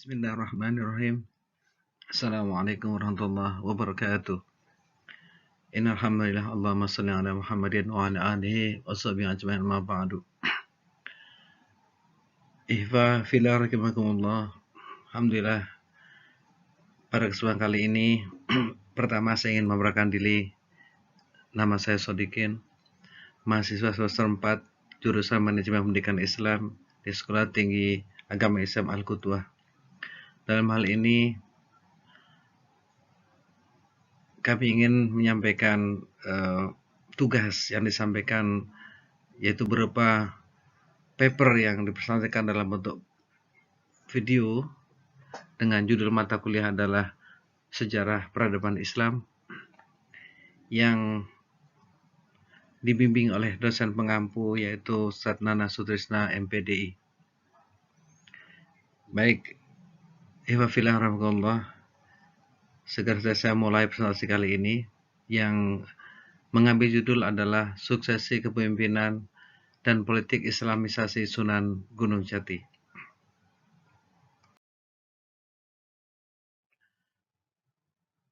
Bismillahirrahmanirrahim. Assalamualaikum warahmatullahi wabarakatuh. Innal hamdalillah Allahumma shalli ala Muhammadin wa ala alihi wa sahbihi ajma'in ma ba'du. Ihfa fillah rahimakumullah. Alhamdulillah pada kesempatan kali ini pertama saya ingin memperkenalkan diri. Nama saya Sodikin, mahasiswa semester 4 jurusan Manajemen Pendidikan Islam di Sekolah Tinggi Agama Islam Al-Qudwah. Dalam hal ini kami ingin menyampaikan tugas yang disampaikan, yaitu berupa paper yang dipresentasikan dalam bentuk video dengan judul mata kuliah adalah Sejarah Peradaban Islam, yang dibimbing oleh dosen pengampu yaitu Ustaz Nana Sutrisna MPDI. Baik, ihwafillah rahmatullah, segera saya mulai presentasi kali ini yang mengambil judul adalah Suksesi Kepemimpinan dan Politik Islamisasi Sunan Gunung Jati.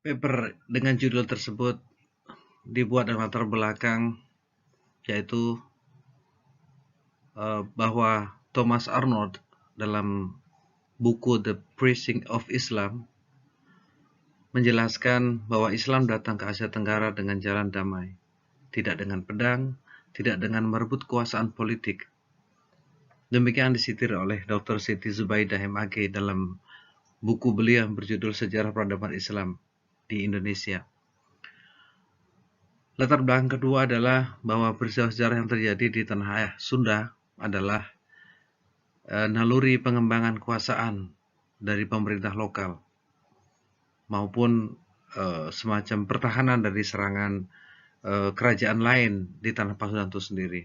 Paper dengan judul tersebut dibuat dengan latar belakang yaitu bahwa Thomas Arnold dalam buku The Preaching of Islam menjelaskan bahwa Islam datang ke Asia Tenggara dengan jalan damai, tidak dengan pedang, tidak dengan merebut kekuasaan politik. Demikian disitir oleh Dr. Siti Zubaidah MAG dalam buku beliau yang berjudul Sejarah Peradaban Islam di Indonesia. Latar belakang kedua adalah bahwa peristiwa sejarah yang terjadi di tanah Sunda adalah naluri pengembangan kekuasaan dari pemerintah lokal maupun semacam pertahanan dari serangan kerajaan lain di tanah Pasundan itu sendiri.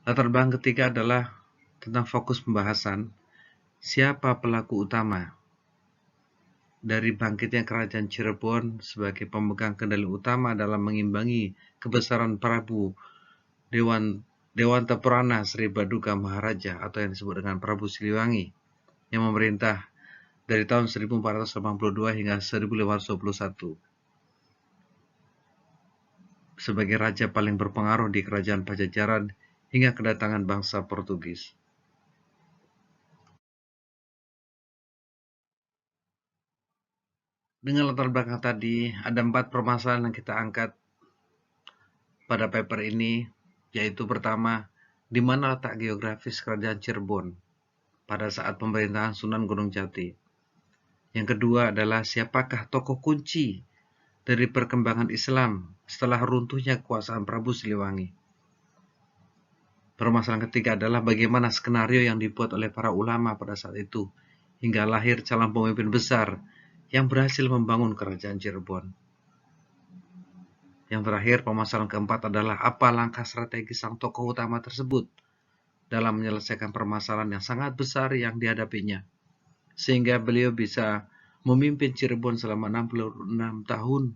Latar belakang ketiga adalah tentang fokus pembahasan siapa pelaku utama dari bangkitnya kerajaan Cirebon sebagai pemegang kendali utama dalam mengimbangi kebesaran Prabu Dewanta Purana Sri Baduga Maharaja atau yang disebut dengan Prabu Siliwangi yang memerintah dari tahun 1482 hingga 1521 sebagai raja paling berpengaruh di kerajaan Pajajaran hingga kedatangan bangsa Portugis. Dengan latar belakang tadi, ada 4 permasalahan yang kita angkat pada paper ini, yaitu pertama, di mana letak geografis kerajaan Cirebon pada saat pemerintahan Sunan Gunung Jati. Yang kedua adalah siapakah tokoh kunci dari perkembangan Islam setelah runtuhnya kekuasaan Prabu Siliwangi. Permasalahan ketiga adalah bagaimana skenario yang dibuat oleh para ulama pada saat itu hingga lahir calon pemimpin besar yang berhasil membangun kerajaan Cirebon. Yang terakhir, permasalahan keempat adalah apa langkah strategis sang tokoh utama tersebut dalam menyelesaikan permasalahan yang sangat besar yang dihadapinya, sehingga beliau bisa memimpin Cirebon selama 66 tahun,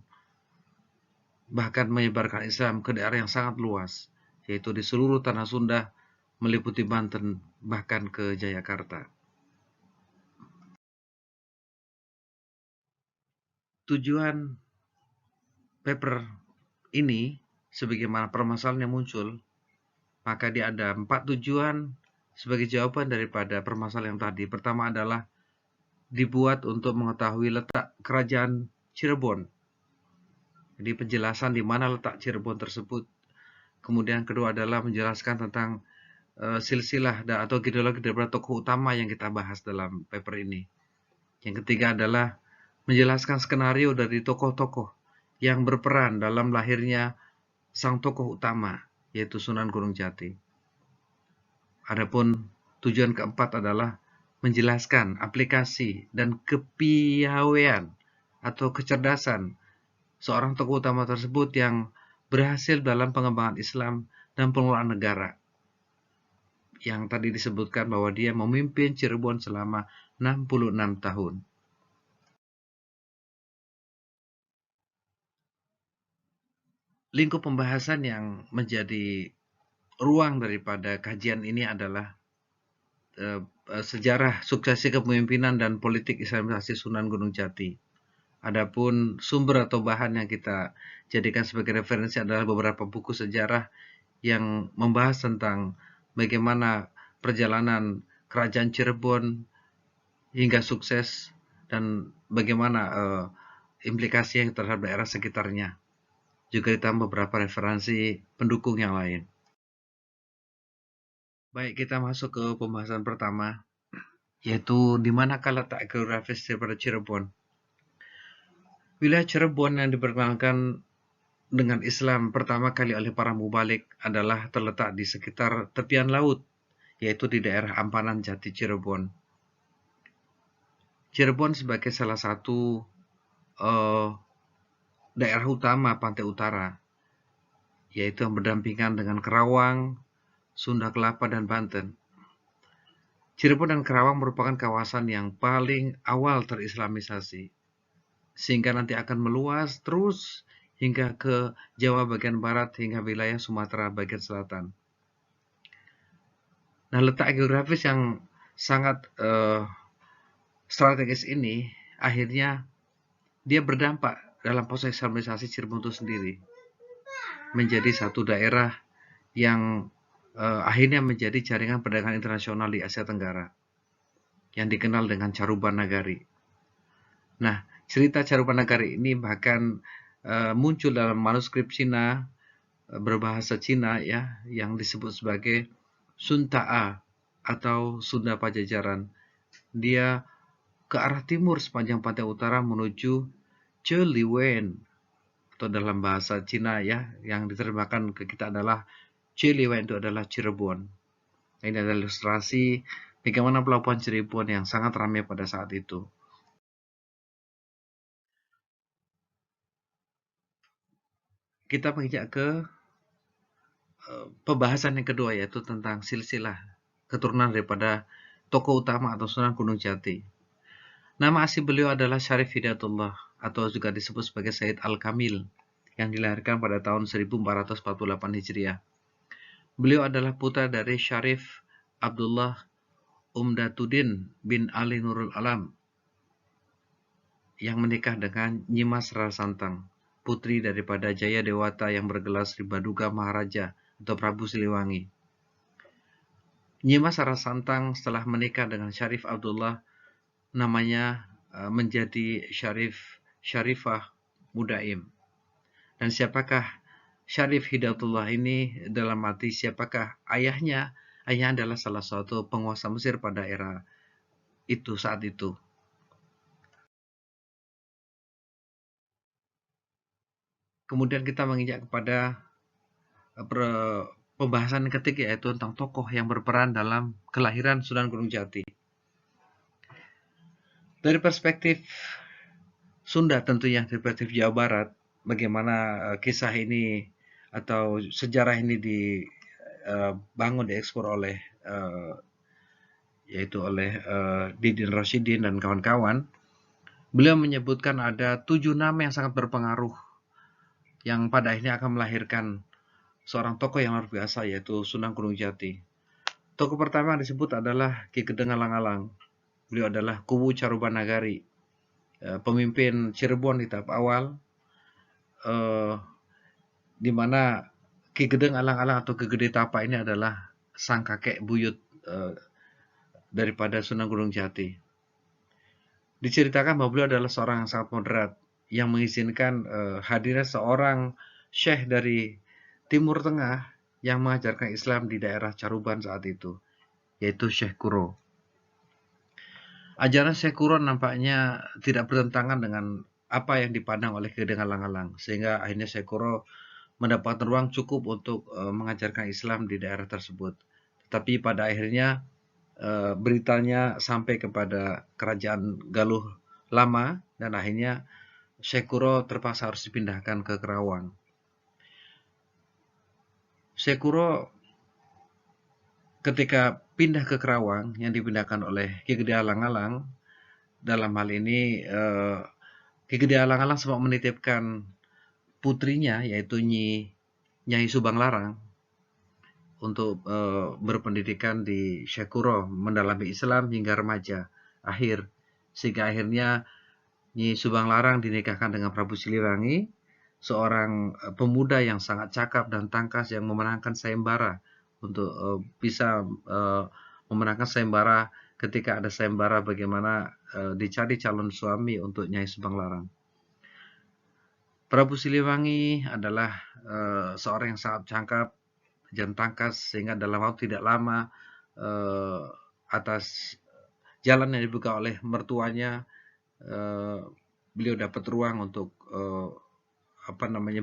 bahkan menyebarkan Islam ke daerah yang sangat luas, yaitu di seluruh tanah Sunda, meliputi Banten, bahkan ke Jayakarta. Tujuan paper ini, sebagaimana permasalahan yang muncul, maka dia ada 4 tujuan sebagai jawaban daripada permasalahan yang tadi. Pertama adalah dibuat untuk mengetahui letak kerajaan Cirebon. Jadi penjelasan di mana letak Cirebon tersebut. Kemudian kedua adalah menjelaskan tentang silsilah atau genealogi daripada tokoh utama yang kita bahas dalam paper ini. Yang ketiga adalah menjelaskan skenario dari tokoh-tokoh yang berperan dalam lahirnya sang tokoh utama, yaitu Sunan Gunung Jati. Adapun tujuan keempat adalah menjelaskan aplikasi dan kepiawaian atau kecerdasan seorang tokoh utama tersebut yang berhasil dalam pengembangan Islam dan pengelolaan negara. Yang tadi disebutkan bahwa dia memimpin Cirebon selama 66 tahun. Lingkup pembahasan yang menjadi ruang daripada kajian ini adalah sejarah suksesi kepemimpinan dan politik Islamisasi Sunan Gunung Jati. Adapun sumber atau bahan yang kita jadikan sebagai referensi adalah beberapa buku sejarah yang membahas tentang bagaimana perjalanan Kerajaan Cirebon hingga sukses dan bagaimana implikasinya terhadap daerah sekitarnya. Juga ditambah beberapa referensi pendukung yang lain. Baik, kita masuk ke pembahasan pertama, yaitu di manakah letak geografis daripada Cirebon. Wilayah Cirebon yang diperkenalkan dengan Islam pertama kali oleh para mubalik adalah terletak di sekitar tepian laut, yaitu di daerah Ampanan Jati Cirebon. Cirebon sebagai salah satu daerah utama pantai utara, yaitu yang berdampingan dengan Kerawang, Sunda Kelapa, dan Banten. Cirebon dan Kerawang merupakan kawasan yang paling awal terislamisasi, sehingga nanti akan meluas terus hingga ke Jawa bagian barat hingga wilayah Sumatera bagian selatan. Nah, letak geografis yang sangat strategis ini akhirnya dia berdampak dalam proses islamisasi Cirebon itu sendiri, menjadi satu daerah yang akhirnya menjadi jaringan perdagangan internasional di Asia Tenggara yang dikenal dengan Caruban Nagari. Nah, cerita Caruban Nagari ini bahkan muncul dalam manuskrip Cina berbahasa Cina ya, yang disebut sebagai Sun Ta'a atau Sunda Pajajaran. Dia ke arah timur sepanjang pantai utara menuju Celiwen, atau dalam bahasa Cina ya, yang diterjemahkan ke kita adalah Celiwen, itu adalah Cirebon. Ini adalah ilustrasi bagaimana pelabuhan Cirebon yang sangat ramai pada saat itu. Kita menginjak ke pembahasan yang kedua, yaitu tentang silsilah keturunan daripada tokoh utama atau Sunan Gunung Jati. Nama asli beliau adalah Syarif Hidayatullah atau juga disebut sebagai Said Al-Kamil yang dilahirkan pada tahun 1448 Hijriah. Beliau adalah putra dari Syarif Abdullah Umdatuddin bin Ali Nurul Alam yang menikah dengan Nyimas Rara Santang, putri daripada Jaya Dewata yang bergelar Sri Baduga Maharaja atau Prabu Siliwangi. Nyimas Rara Santang setelah menikah dengan Syarif Abdullah namanya menjadi Syarifah Mudaim. Dan siapakah Syarif Hidayatullah ini? Dalam arti siapakah ayahnya? Ayahnya adalah salah satu penguasa Mesir pada era itu saat itu. Kemudian kita menginjak kepada pembahasan yang ketiga, yaitu tentang tokoh yang berperan dalam kelahiran Sunan Gunung Jati. Dari perspektif Sunda tentunya, dari perspektif Jawa Barat, bagaimana kisah ini atau sejarah ini dibangun, diekspor oleh yaitu oleh Didin Rosyidin dan kawan-kawan. Beliau menyebutkan ada 7 nama yang sangat berpengaruh yang pada akhirnya akan melahirkan seorang tokoh yang luar biasa, yaitu Sunan Gunung Jati. Tokoh pertama yang disebut adalah Ki Gedeng Alang-Alang. Beliau adalah Kuwu Caruban Nagari, pemimpin Cirebon di tahap awal, di mana Ki Gedeng Alang-Alang atau Ki Gede Tapa ini adalah sang kakek buyut daripada Sunan Gunung Jati. Diceritakan bahwa beliau adalah seorang yang sangat moderat, yang mengizinkan hadirnya seorang syekh dari Timur Tengah yang mengajarkan Islam di daerah Caruban saat itu, yaitu Syekh Kuro. Ajaran Syekh Kuro nampaknya tidak bertentangan dengan apa yang dipandang oleh Ki Gedeng Alang-Alang, sehingga akhirnya Syekh Kuro mendapatkan ruang cukup untuk mengajarkan Islam di daerah tersebut. Tetapi pada akhirnya beritanya sampai kepada kerajaan Galuh Lama dan akhirnya Syekh Kuro terpaksa harus dipindahkan ke Kerawang. Syekh Kuro ketika pindah ke Kerawang yang dipindahkan oleh Ki Gede Alang-Alang, dalam hal ini Ki Gede Alang-Alang sempat menitipkan putrinya, yaitu Nyai Subang Larang, untuk berpendidikan di Syekh Kuro, mendalami Islam hingga remaja akhir, sehingga akhirnya Nyi Subang Larang dinikahkan dengan Prabu Siliwangi, seorang pemuda yang sangat cakap dan tangkas yang memenangkan sayembara untuk bisa memenangkan sayembara. Ketika ada sayembara bagaimana dicari calon suami untuk Nyai Subang Larang. Prabu Siliwangi adalah seorang yang sangat cakap dan tangkas, sehingga dalam waktu tidak lama atas jalan yang dibuka oleh mertuanya, beliau dapat ruang untuk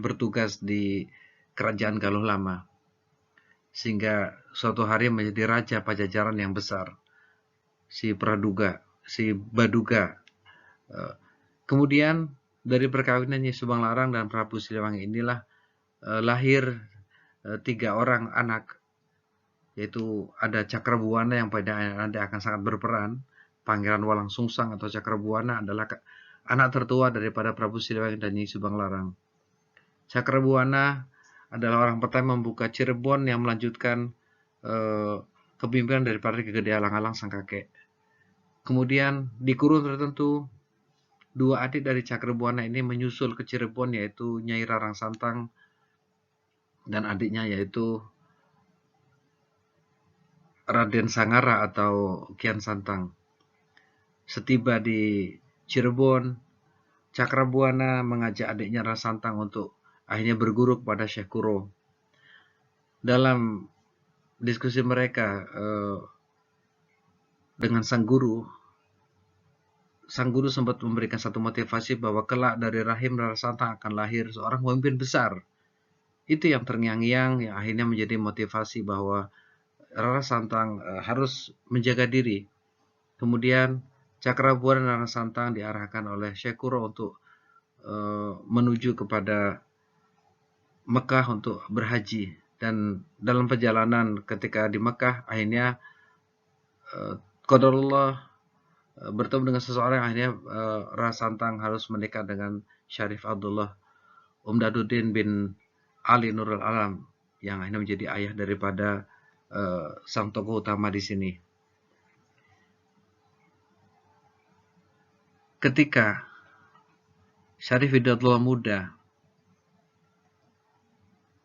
bertugas di kerajaan Galuh Lama, sehingga suatu hari menjadi raja Pajajaran yang besar, si Baduga. Kemudian dari perkawinan Nyi Subang Larang dan Prabu Siliwangi inilah lahir 3 orang anak, yaitu ada Cakrabuana yang pada nanti akan sangat berperan. Pangeran Walang Sungsang atau Cakrabuana adalah anak tertua daripada Prabu Siliwangi dan Nyi Subang Larang. Cakrabuana adalah orang pertama membuka Cirebon yang melanjutkan kepemimpinan daripada Ki Gede Alang-Alang sang kakek. Kemudian di kurun tertentu, 2 adik dari Cakrabuana ini menyusul ke Cirebon, yaitu Nyai Rarang Santang dan adiknya yaitu Raden Sangara atau Kian Santang. Setiba di Cirebon, Cakrabuana mengajak adiknya Rara Santang untuk akhirnya berguru kepada Syekh Kuro. Dalam diskusi mereka dengan sang guru sempat memberikan satu motivasi bahwa kelak dari rahim Rara Santang akan lahir seorang pemimpin besar. Itu yang terngiang-ngiang, yang akhirnya menjadi motivasi bahwa Rara Santang harus menjaga diri. Kemudian Cakrabuana dan Rara Santang diarahkan oleh Syekh Kuro untuk menuju kepada Mekah untuk berhaji. Dan dalam perjalanan ketika di Mekah, akhirnya qadarullah bertemu dengan seseorang, akhirnya Rara Santang harus menikah dengan Syarif Abdullah Umdaduddin bin Ali Nurul Alam, yang akhirnya menjadi ayah daripada sang tokoh utama di sini. Ketika Syarif Hidayatullah muda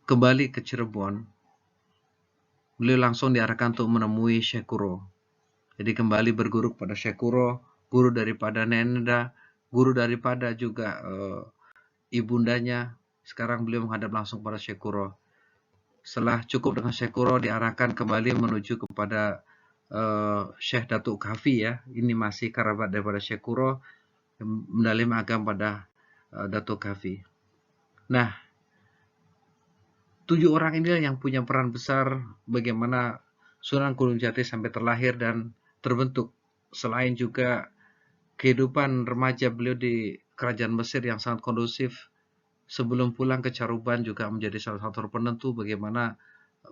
kembali ke Cirebon, beliau langsung diarahkan untuk menemui Syekh Kuro. Jadi kembali berguru kepada Syekh Kuro, guru daripada Nenenda, guru daripada juga ibundanya. Sekarang beliau menghadap langsung pada Syekh Kuro. Setelah cukup dengan Syekh Kuro, diarahkan kembali menuju kepada Syekh Datuk Kafi ya. Ini masih kerabat daripada Syekh Kuro, mendalim agam pada Datuk Kafi. Nah, 7 orang inilah yang punya peran besar bagaimana Sunan Gunung Jati sampai terlahir dan terbentuk. Selain juga kehidupan remaja beliau di kerajaan Mesir yang sangat kondusif, sebelum pulang ke Caruban juga menjadi salah satu penentu bagaimana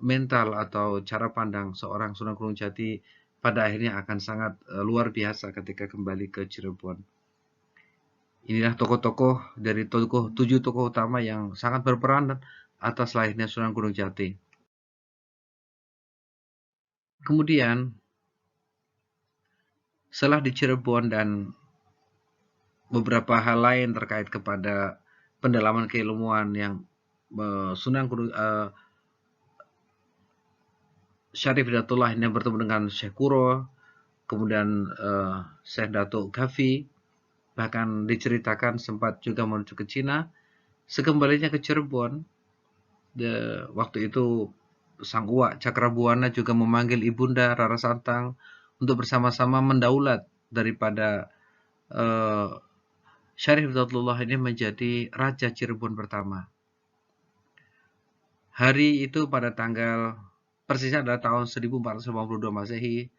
mental atau cara pandang seorang Sunan Gunung Jati pada akhirnya akan sangat luar biasa ketika kembali ke Cirebon. Inilah tokoh-tokoh dari 7 tokoh utama yang sangat berperan atas lahirnya Sunan Gunung Jati. Kemudian setelah di Cirebon dan beberapa hal lain terkait kepada pendalaman keilmuan yang Sunan Gunung Syarif Hidayatullah ini bertemu dengan Syekh Kuro, kemudian Syekh Datuk Kafi, bahkan diceritakan sempat juga menuju ke Cina. Sekembalinya ke Cirebon, waktu itu sang uwak Cakrabuana juga memanggil ibunda Rara Santang untuk bersama-sama mendaulat daripada Syarif Hidayatullah ini menjadi Raja Cirebon pertama. Hari itu pada tanggal persisnya adalah tahun 1482 Masehi,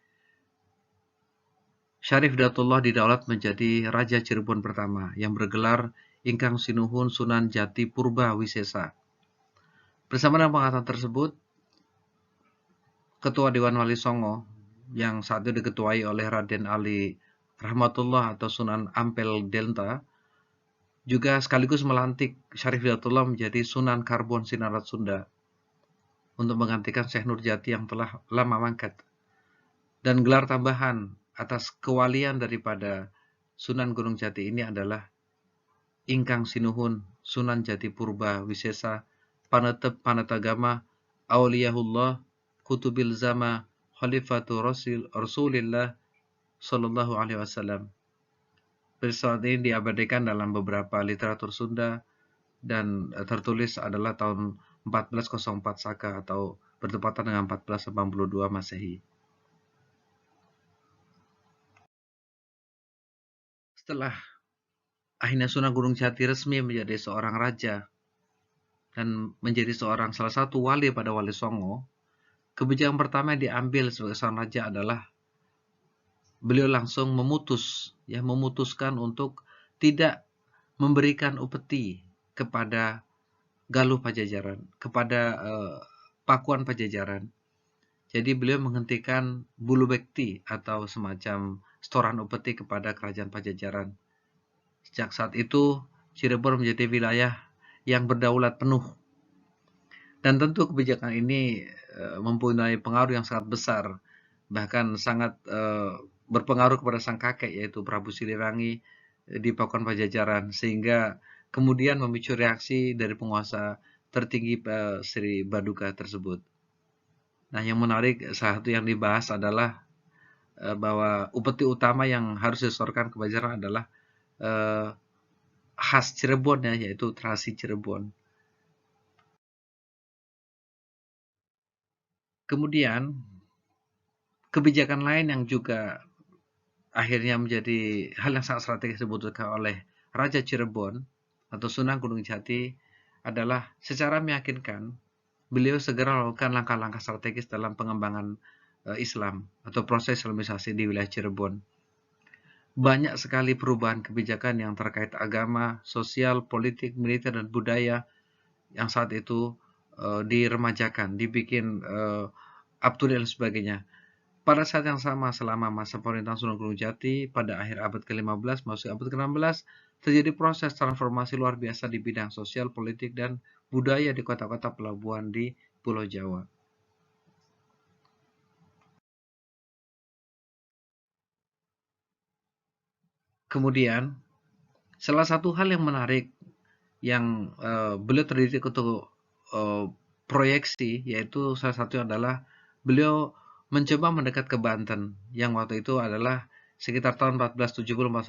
Syarif Hidayatullah didaulat menjadi Raja Cirebon pertama yang bergelar Ingkang Sinuhun Sunan Jati Purba Wisesa. Bersama dengan pengangkatan tersebut, Ketua Dewan Wali Songo yang saat itu diketuai oleh Raden Ali Rahmatullah atau Sunan Ampel Delta juga sekaligus melantik Syarif Hidayatullah menjadi Sunan Karbon Sinarat Sunda untuk menggantikan Syekh Nurjati yang telah lama mangkat. Dan gelar tambahan atas kewalian daripada Sunan Gunung Jati ini adalah Ingkang Sinuhun Sunan Jati Purba Wisesa Panetep Panetagama Auliyahullah Kutubil Zama Khalifatu Rasulillah Sallallahu Alaihi Wasallam. Peristiwa ini diabadikan dalam beberapa literatur Sunda dan tertulis adalah tahun 1404 Saka atau bertepatan dengan 1482 Masehi. Setelah akhirnya Sunan Gunung Jati resmi menjadi seorang raja dan menjadi salah satu wali pada Wali Songo, kebijakan pertama yang diambil sebagai seorang raja adalah beliau langsung memutuskan untuk tidak memberikan upeti kepada Galuh Pajajaran, kepada Pakuan Pajajaran. Jadi beliau menghentikan bulu bekti atau semacam setoran upeti kepada kerajaan Pajajaran. Sejak saat itu, Cirebon menjadi wilayah yang berdaulat penuh. Dan tentu kebijakan ini mempunyai pengaruh yang sangat besar, bahkan sangat berpengaruh kepada sang kakek, yaitu Prabu Siliwangi di Pakuan Pajajaran, sehingga kemudian memicu reaksi dari penguasa tertinggi Sri Baduga tersebut. Nah, yang menarik, salah satu yang dibahas adalah bahwa upeti utama yang harus disetorkan ke Pajajaran adalah khas Cirebon, ya, yaitu terasi Cirebon. Kemudian kebijakan lain yang juga akhirnya menjadi hal yang sangat strategis dibutuhkan oleh Raja Cirebon atau Sunan Gunung Jati adalah secara meyakinkan beliau segera melakukan langkah-langkah strategis dalam pengembangan Islam atau proses Islamisasi di wilayah Cirebon. Banyak sekali perubahan kebijakan yang terkait agama, sosial, politik, militer, dan budaya yang saat itu diremajakan, dibikin up to date dan sebagainya. Pada saat yang sama, selama masa pemerintahan Sunan Gunung Jati, pada akhir abad ke-15 masuk abad ke-16, terjadi proses transformasi luar biasa di bidang sosial, politik, dan budaya di kota-kota pelabuhan di Pulau Jawa. Kemudian, salah satu hal yang menarik yang beliau terdidik untuk proyeksi, yaitu salah satunya adalah beliau mencoba mendekat ke Banten, yang waktu itu adalah sekitar tahun 1470-1480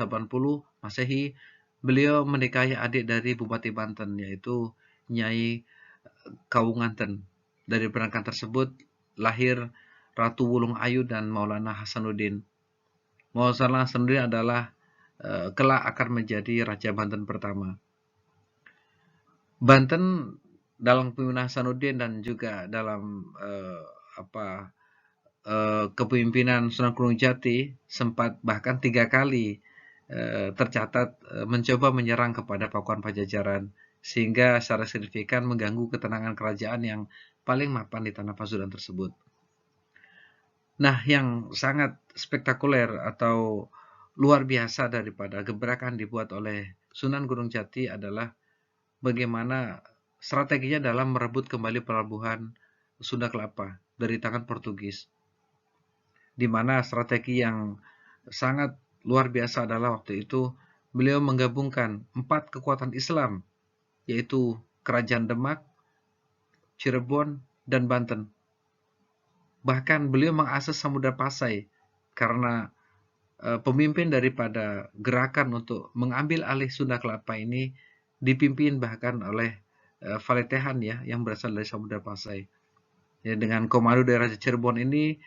Masehi. Beliau menikahi adik dari Bupati Banten, yaitu Nyai Kawunganten. Dari pernikahan tersebut lahir Ratu Wulung Ayu dan Maulana Hasanuddin. Maulana Hasanuddin adalah kelak akan menjadi Raja Banten pertama. Banten dalam kepemimpinan Hasanuddin dan juga dalam kepemimpinan Sunan Gunung Jati sempat bahkan 3 kali tercatat mencoba menyerang kepada Pakuan Pajajaran, sehingga secara signifikan mengganggu ketenangan kerajaan yang paling mapan di tanah Pasundan tersebut. Nah, yang sangat spektakuler atau luar biasa daripada gebrakan dibuat oleh Sunan Gunung Jati adalah bagaimana strateginya dalam merebut kembali pelabuhan Sunda Kelapa dari tangan Portugis. Di mana strategi yang sangat luar biasa adalah waktu itu beliau menggabungkan 4 kekuatan Islam, yaitu Kerajaan Demak, Cirebon, dan Banten. Bahkan beliau mengakses Samudra Pasai karena pemimpin daripada gerakan untuk mengambil alih Sunda Kelapa ini dipimpin bahkan oleh Valetehan, ya, yang berasal dari Samudra Pasai. Ya, dengan komando dari Raja Cirebon ini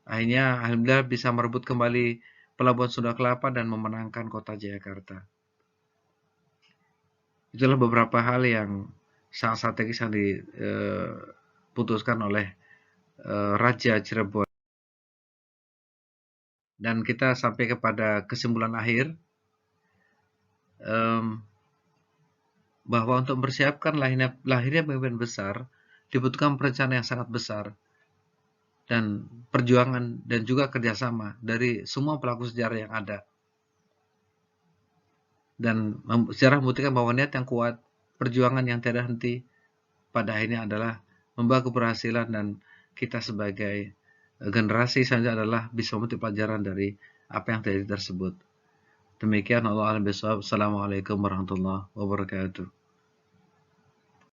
akhirnya alhamdulillah bisa merebut kembali pelabuhan Sunda Kelapa dan memenangkan kota Jayakarta. Itulah beberapa hal yang sangat strategis yang diputuskan oleh Raja Cirebon. Dan kita sampai kepada kesimpulan akhir bahwa untuk mempersiapkan lahirnya pemimpin besar dibutuhkan perencanaan yang sangat besar dan perjuangan dan juga kerjasama dari semua pelaku sejarah yang ada. Dan sejarah membuktikan bahwa niat yang kuat, perjuangan yang tiada henti, pada akhirnya adalah membawa keberhasilan, dan kita sebagai generasi selanjutnya adalah bisa memetik pelajaran dari apa yang terjadi tersebut. Demikian, Allah a'lam bishawab. Assalamualaikum warahmatullahi wabarakatuh.